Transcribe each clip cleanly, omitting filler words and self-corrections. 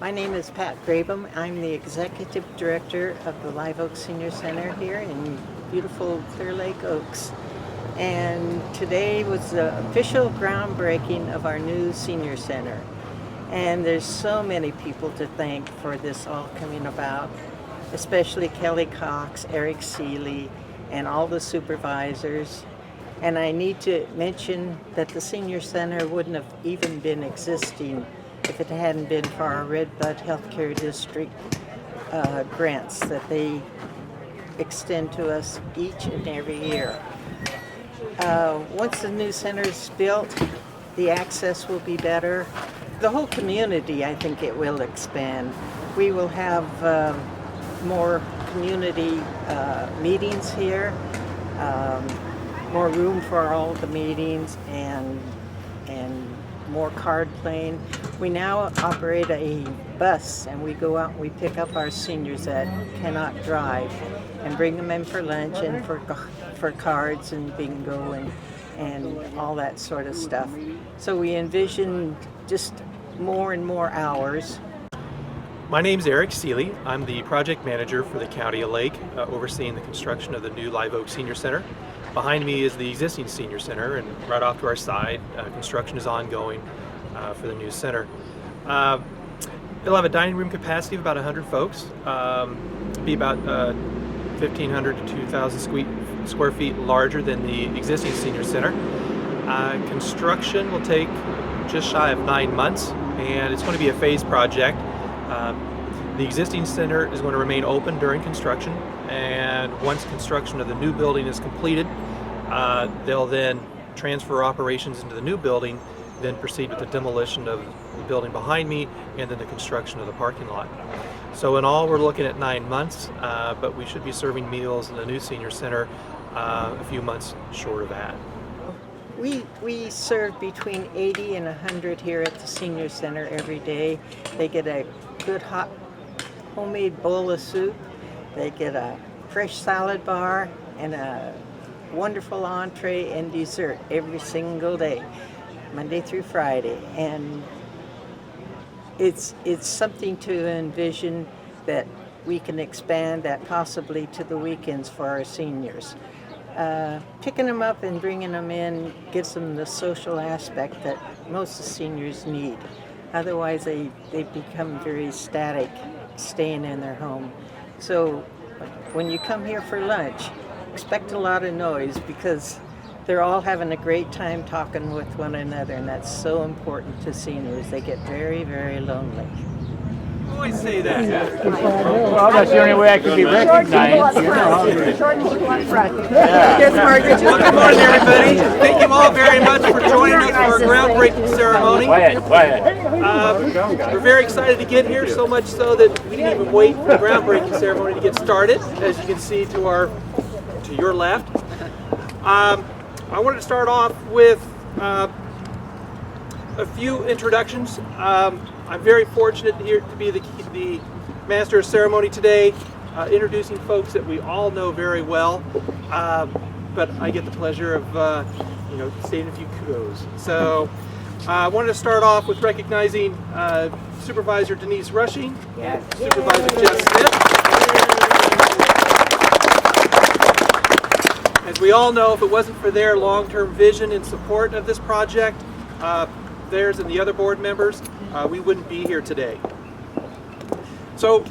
My name is Pat Grabham. I'm the Executive Director of the Live Oak Senior Center here in beautiful Clearlake Oaks. And today was the official groundbreaking of our new senior center. And there's so many people to thank for this all coming about, especially Kelly Cox, Eric Seeley, and all the supervisors. And I need to mention that the senior center wouldn't have even been existing if it hadn't been for our Red Bud Healthcare District grants that they extend to us each and every year. Once the new center is built, the access will be better. The whole community, I think it will expand. We will have more community meetings here, more room for all the meetings, and more card playing. We now operate a bus, and we go out and we pick up our seniors that cannot drive and bring them in for lunch and for cards and bingo and all that sort of stuff. So we envision just more and more hours. My name's Eric Seeley. I'm the project manager for the County of Lake, overseeing the construction of the new Live Oak Senior Center. Behind me is the existing senior center, and right off to our side, construction is ongoing for the new center. It'll have a dining room capacity of about 100 folks, be about 1,500 to 2,000 square feet larger than the existing senior center. Construction will take just shy of 9 months, and it's going to be a phased project. The existing center is going to remain open during construction, and once construction of the new building is completed, they'll then transfer operations into the new building, then proceed with the demolition of the building behind me, and then the construction of the parking lot. So in all, we're looking at 9 months, but we should be serving meals in the new senior center a few months short of that. We serve between 80 and 100 here at the senior center every day. They get a good hot homemade bowl of soup. They get a fresh salad bar and a wonderful entree and dessert every single day, Monday through Friday. And it's something to envision that we can expand that possibly to the weekends for our seniors. Picking them up and bringing them in gives them the social aspect that most of the seniors need. Otherwise, they become very static, staying in their home. So when you come here for lunch, expect a lot of noise because they're all having a great time talking with one another, and that's so important to seniors. They get very, very lonely. Always say that. Well, that's the only way I could be recognized. Well, good morning, everybody. Thank you all very much for joining us for our groundbreaking ceremony. We're very excited to get here, so much so that we didn't even wait for the groundbreaking ceremony to get started, as you can see to your left. I wanted to start off with a few introductions. I'm very fortunate here to be the master of ceremony today, introducing folks that we all know very well, but I get the pleasure of saying a few kudos. So I wanted to start off with recognizing Supervisor Denise Rushing, Supervisor Jeff Smith. As we all know, if it wasn't for their long-term vision and support of this project, theirs and the other board members, we wouldn't be here today. So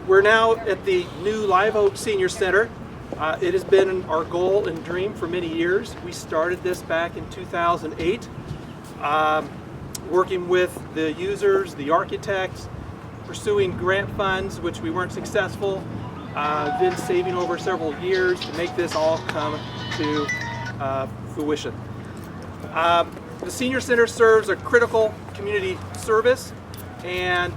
we're now at the new Live Oak Senior Center. It has been our goal and dream for many years. We started this back in 2008, working with the users, the architects, pursuing grant funds, which we weren't successful, then saving over several years to make this all come to fruition. The Senior Center serves a critical community service, and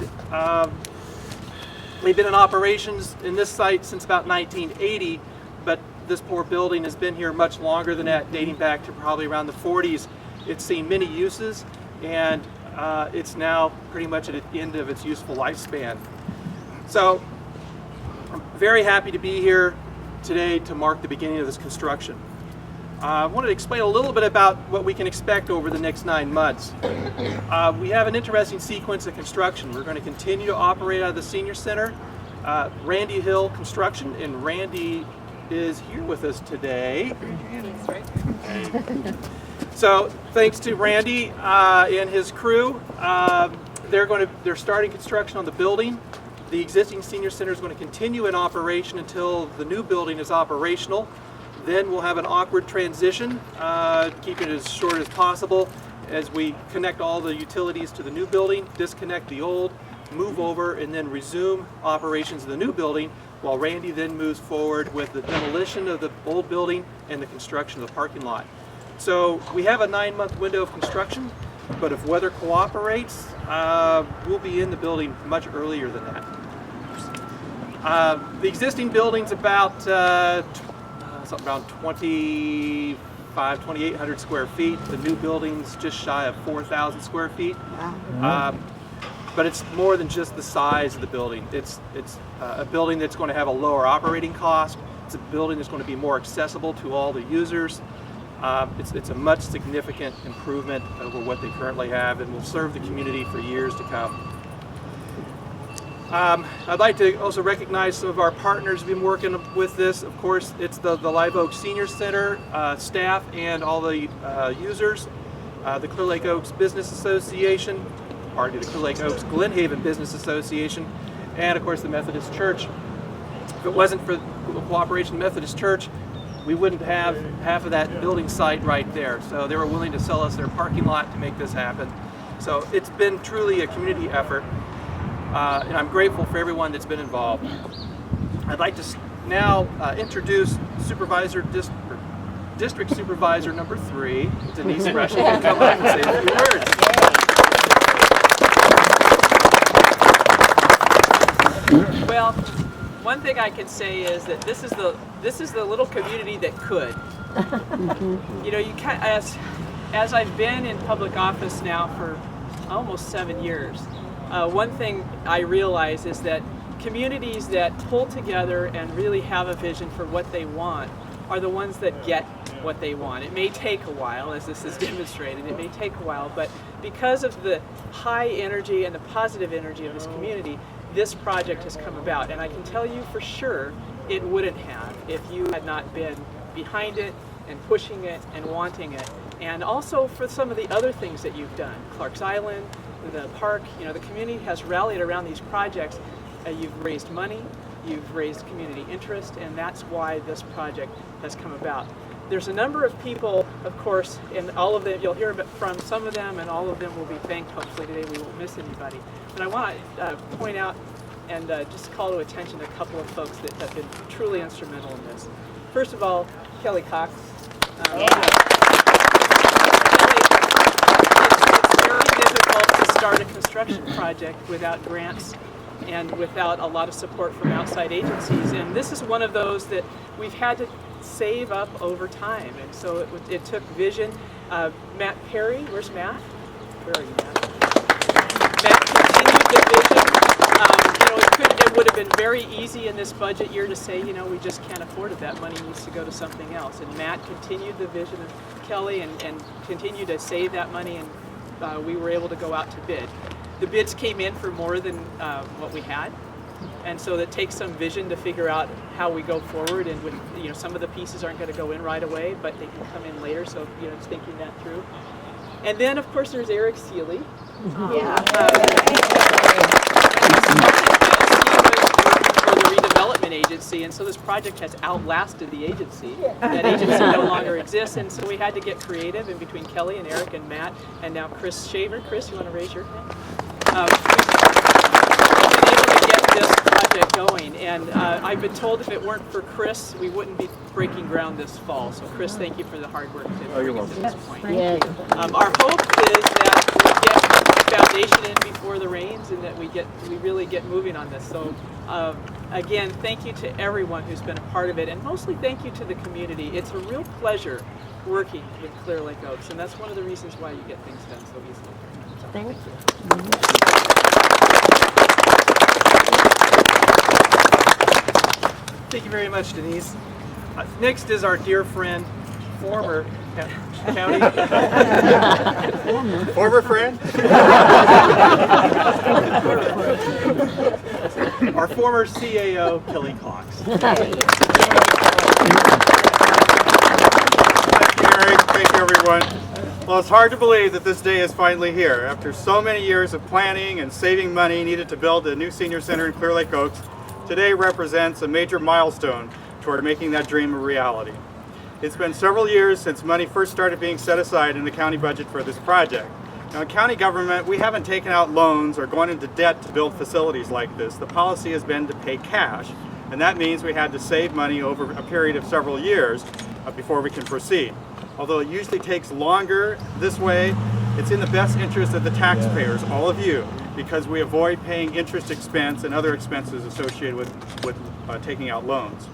they've been in operations in this site since about 1980, but this poor building has been here much longer than that, dating back to probably around the 40s. It's seen many uses, and it's now pretty much at the end of its useful lifespan. So I'm very happy to be here today to mark the beginning of this construction. I wanted to explain a little bit about what we can expect over the next 9 months. We have an interesting sequence of construction. We're going to continue to operate out of the Senior Center. Randy Hill Construction, and Randy is here with us today. So thanks to Randy and his crew. They're starting construction on the building. The existing Senior Center is going to continue in operation until the new building is operational. Then we'll have an awkward transition, keep it as short as possible as we connect all the utilities to the new building, disconnect the old, move over, and then resume operations of the new building, while Randy then moves forward with the demolition of the old building and the construction of the parking lot. So we have a 9-month window of construction, but if weather cooperates, we'll be in the building much earlier than that. The existing building's about something around 2,800 square feet. The new building's just shy of 4,000 square feet. But it's more than just the size of the building. It's a building that's going to have a lower operating cost. It's a building that's going to be more accessible to all the users. It's a much significant improvement over what they currently have, and will serve the community for years to come. I'd like to also recognize some of our partners who've been working with this. Of course, it's the Live Oak Senior Center staff and all the users, the Clearlake Oaks Business Association, the Clearlake Oaks Glen Haven Business Association, and of course the Methodist Church. If it wasn't for the cooperation of the Methodist Church, we wouldn't have half of that building site right there. So they were willing to sell us their parking lot to make this happen. So it's been truly a community effort, and I'm grateful for everyone that's been involved. I'd like to now introduce District Supervisor number 3, Denise Rushing, to come up and say a few words. Well, one thing I can say is that this is the little community that could. You know, as I've been in public office now for almost 7 years, one thing I realize is that communities that pull together and really have a vision for what they want are the ones that get what they want. It may take a while, as this is demonstrated, it may take a while, but because of the high energy and the positive energy of this community, this project has come about. And I can tell you for sure it wouldn't have if you had not been behind it and pushing it and wanting it. And also for some of the other things that you've done. Clark's Island, the park, you know, the community has rallied around these projects. You've raised money, you've raised community interest, and that's why this project has come about. There's a number of people, of course, and all of them, you'll hear from some of them, and all of them will be thanked hopefully today. We won't miss anybody. But I want to point out and just call to attention a couple of folks that have been truly instrumental in this. First of all, Kelly Cox. Kelly, it's very difficult to start a construction project without grants and without a lot of support from outside agencies. And this is one of those that we've had to save up over time. And so it took vision. Matt Perry, where's Matt? Where are you, Matt? Matt continued the vision. You know, it would have been very easy in this budget year to say, you know, we just can't afford it. That money needs to go to something else. And Matt continued the vision of Kelly and continued to save that money, and we were able to go out to bid. The bids came in for more than what we had, and so it takes some vision to figure out how we go forward. And with, you know, some of the pieces aren't going to go in right away, but they can come in later. So, you know, it's thinking that through. And then, of course, there's Eric Seeley. For the redevelopment agency, and so this project has outlasted the agency. That agency no longer exists, and so we had to get creative. And between Kelly and Eric and Matt, and now Chris Shaver. Chris, you want to raise your hand? We've been able to get this project going, and I've been told if it weren't for Chris, we wouldn't be breaking ground this fall. So Chris, thank you for the hard work to bring it to this point. Our hope is that we get foundation in before the rains, and that we really get moving on this. So again, thank you to everyone who's been a part of it, and mostly thank you to the community. It's a real pleasure working with Clearlake Oaks, and that's one of the reasons why you get things done so easily. Thank you. Thank you very much, Denise. Next is our dear friend, former county. Former friend? Our former CAO, Kelly Cox. Thank you, Eric. Thank you, everyone. Well, it's hard to believe that this day is finally here. After so many years of planning and saving money needed to build a new senior center in Clearlake Oaks, today represents a major milestone toward making that dream a reality. It's been several years since money first started being set aside in the county budget for this project. Now, in county government, we haven't taken out loans or gone into debt to build facilities like this. The policy has been to pay cash, and that means we had to save money over a period of several years before we can proceed. Although it usually takes longer this way, it's in the best interest of the taxpayers, all of you, because we avoid paying interest expense and other expenses associated with taking out loans.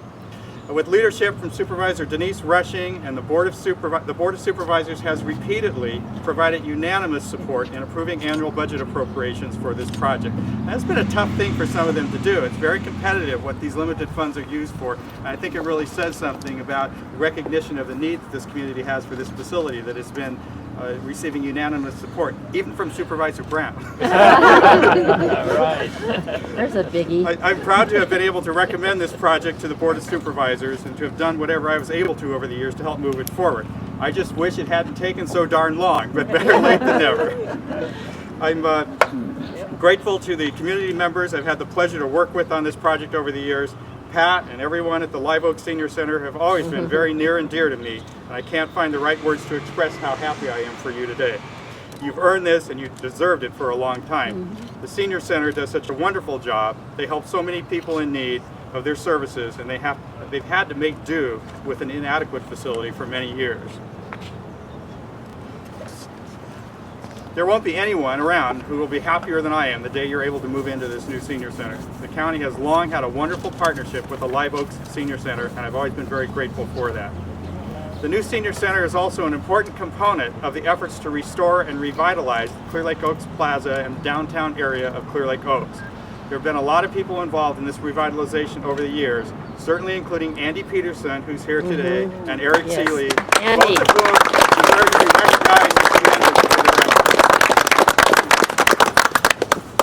With leadership from Supervisor Denise Rushing and the Board of Supervisors has repeatedly provided unanimous support in approving annual budget appropriations for this project. And that's been a tough thing for some of them to do. It's very competitive what these limited funds are used for. And I think it really says something about recognition of the need that this community has for this facility, that it's been receiving unanimous support, even from Supervisor Brown. Right. There's a biggie. I'm proud to have been able to recommend this project to the Board of Supervisors and to have done whatever I was able to over the years to help move it forward. I just wish it hadn't taken so darn long, but better late than never. I'm grateful to the community members I've had the pleasure to work with on this project over the years. Pat and everyone at the Live Oak Senior Center have always been very near and dear to me, and I can't find the right words to express how happy I am for you today. You've earned this and you've deserved it for a long time. The Senior Center does such a wonderful job. They help so many people in need of their services, and they've had to make do with an inadequate facility for many years. There won't be anyone around who will be happier than I am the day you're able to move into this new senior center. The county has long had a wonderful partnership with the Live Oaks Senior Center, and I've always been very grateful for that. The new senior center is also an important component of the efforts to restore and revitalize Clearlake Oaks Plaza and downtown area of Clearlake Oaks. There have been a lot of people involved in this revitalization over the years, certainly including Andy Peterson, who's here today, and Eric Seeley, Andy. both of whom deserve to be recognized and commended for their efforts.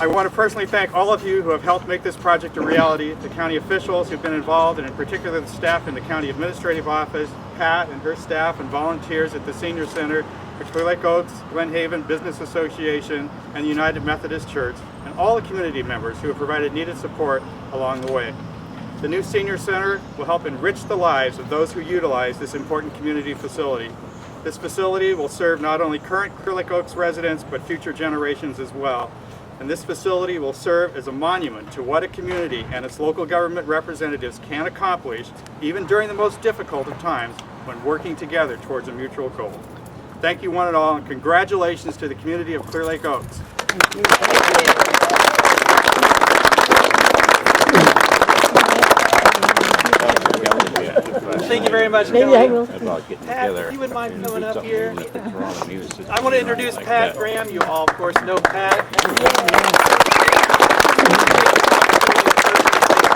I want to personally thank all of you who have helped make this project a reality, the county officials who've been involved, and in particular the staff in the county administrative office, Pat and her staff and volunteers at the Senior Center, the Clearlake Oaks, Glen Haven Business Association, and the United Methodist Church, and all the community members who have provided needed support along the way. The new Senior Center will help enrich the lives of those who utilize this important community facility. This facility will serve not only current Clearlake Oaks residents, but future generations as well. And this facility will serve as a monument to what a community and its local government representatives can accomplish, even during the most difficult of times, when working together towards a mutual goal. Thank you one and all, and congratulations to the community of Clearlake Oaks. Thank you. Thank you very much, Maybe I Kelly. will. Pat, if you would mind coming up here. I want to introduce Pat Graham. You all, of course, know Pat.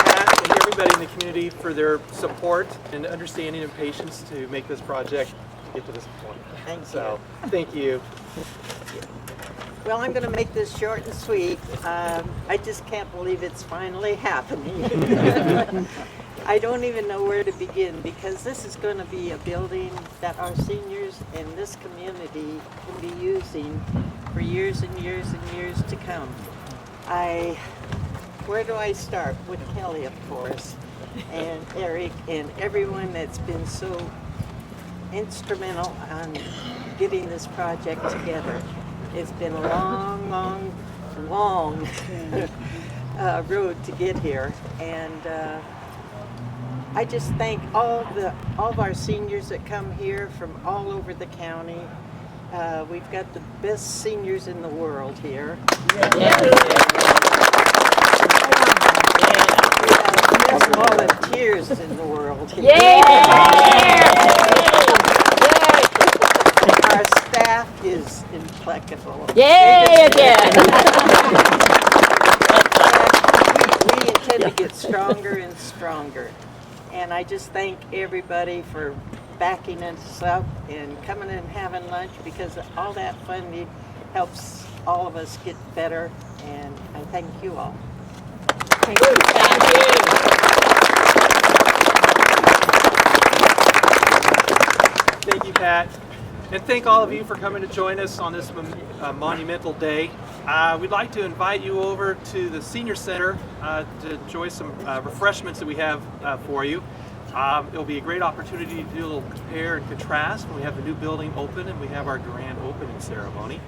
Pat and everybody in the community for their support and understanding and patience to make this project get to this point. Thank you. Well, I'm going to make this short and sweet. I just can't believe it's finally happening. I don't even know where to begin, because this is going to be a building that our seniors in this community will be using for years and years and years to come. Where do I start? With Kelly, of course, and Eric, and everyone that's been so instrumental on getting this project together. It's been a long, long, long road to get here, and I just thank all of our seniors that come here from all over the county. We've got the best seniors in the world here. We have the best volunteers in the world here. Our staff is impeccable. Yay again! We intend to get stronger and stronger. And I just thank everybody for backing us up and coming and having lunch, because all that funding helps all of us get better, and I thank you all. Thank you. Thank you, Pat. And thank all of you for coming to join us on this monumental day. We'd like to invite you over to the Senior Center to enjoy some refreshments that we have for you. It'll be a great opportunity to do a little compare and contrast when we have the new building open and we have our grand opening ceremony.